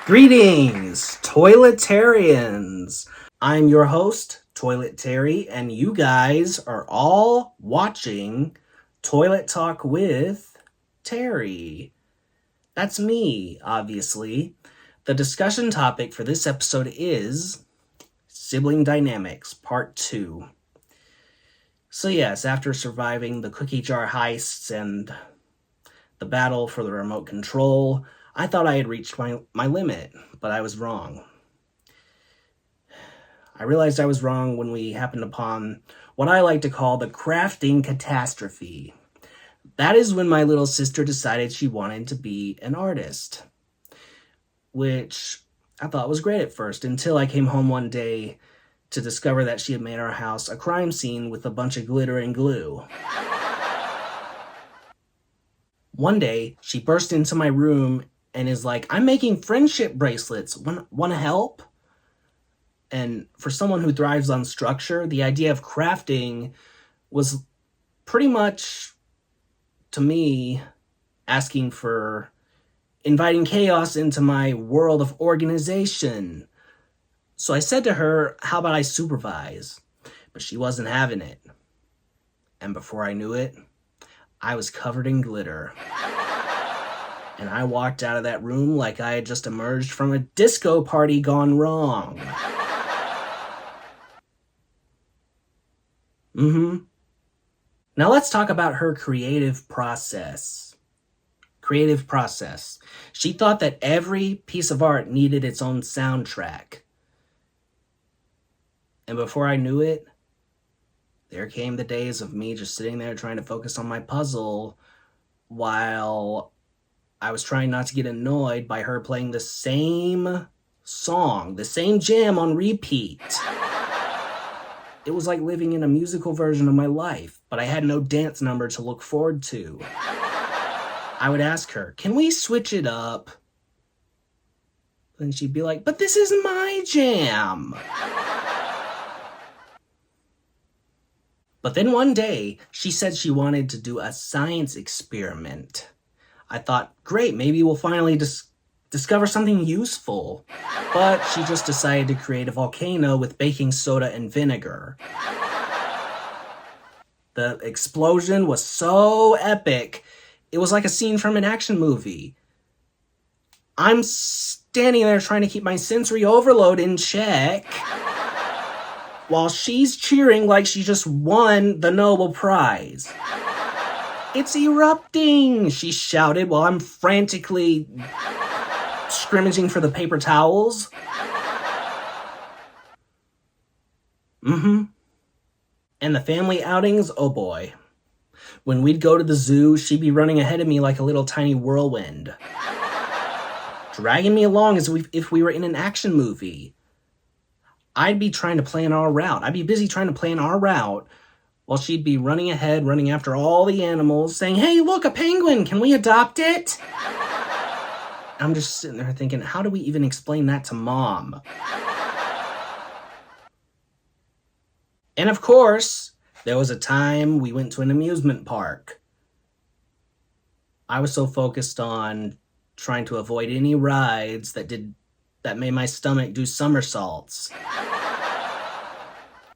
Greetings, Toiletarians! I'm your host, Toilet Terry, and you guys are all watching Toilet Talk with Terry. That's me, obviously. The discussion topic for this episode is Sibling Dynamics, Part 2. So yes, after surviving the cookie jar heists and the battle for the remote control, I thought I had reached my limit, but I was wrong. I realized I was wrong when we happened upon what I like to call the crafting catastrophe. That is when my little sister decided she wanted to be an artist, which I thought was great at first, until I came home one day to discover that she had made our house a crime scene with a bunch of glitter and glue. One day, she burst into my room and is like, "I'm making friendship bracelets. Want to help?" And for someone who thrives on structure, the idea of crafting was pretty much, to me, inviting chaos into my world of organization. So I said to her, "How about I supervise?" But she wasn't having it. And before I knew it, I was covered in glitter. And I walked out of that room like I had just emerged from a disco party gone wrong. Now let's talk about her creative process. She thought that every piece of art needed its own soundtrack. And before I knew it, there came the days of me just sitting there trying to focus on my puzzle while I was trying not to get annoyed by her playing the same song, the same jam on repeat. It was like living in a musical version of my life, but I had no dance number to look forward to. I would ask her, "Can we switch it up?" Then she'd be like, "But this is my jam." But then one day, she said she wanted to do a science experiment. I thought, great, maybe we'll finally discover something useful. But she just decided to create a volcano with baking soda and vinegar. The explosion was so epic, it was like a scene from an action movie. I'm standing there trying to keep my sensory overload in check, while she's cheering like she just won the Nobel Prize. "It's erupting!" she shouted while I'm frantically scrimmaging for the paper towels. And the family outings, oh boy. When we'd go to the zoo, she'd be running ahead of me like a little tiny whirlwind, dragging me along as if we were in an action movie. I'd be busy trying to plan our route, while she'd be running ahead, running after all the animals, saying, "Hey, look, a penguin! Can we adopt it?" I'm just sitting there thinking, how do we even explain that to Mom? And of course, there was a time we went to an amusement park. I was so focused on trying to avoid any rides that made my stomach do somersaults.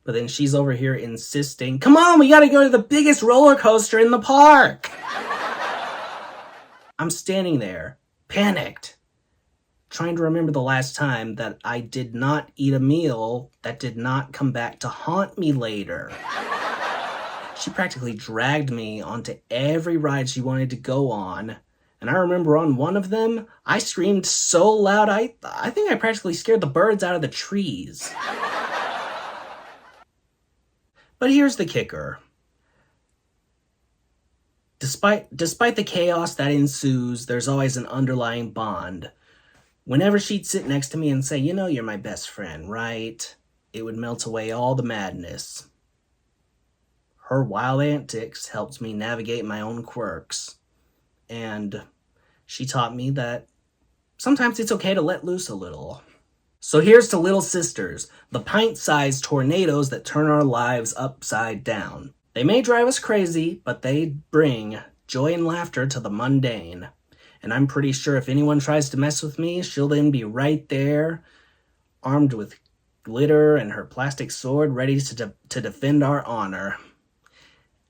But then she's over here insisting, "Come on, we gotta go to the biggest roller coaster in the park." I'm standing there, panicked, trying to remember the last time that I did not eat a meal that did not come back to haunt me later. She practically dragged me onto every ride she wanted to go on. And I remember on one of them, I screamed so loud, I think I practically scared the birds out of the trees. But here's the kicker. Despite the chaos that ensues, there's always an underlying bond. Whenever she'd sit next to me and say, "You know you're my best friend, right?" it would melt away all the madness. Her wild antics helped me navigate my own quirks. And she taught me that sometimes it's okay to let loose a little. So here's to little sisters, the pint-sized tornadoes that turn our lives upside down. They may drive us crazy, but they bring joy and laughter to the mundane. And I'm pretty sure if anyone tries to mess with me, she'll then be right there, armed with glitter and her plastic sword, ready to defend our honor.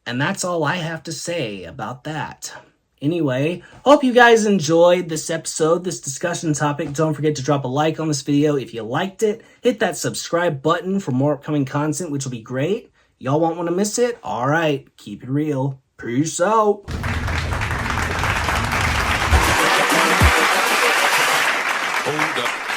And that's all I have to say about that. Anyway, hope you guys enjoyed this episode, this discussion topic. Don't forget to drop a like on this video if you liked it. Hit that subscribe button for more upcoming content, which will be great. Y'all won't want to miss it? Alright, keep it real. Peace out. Hold up.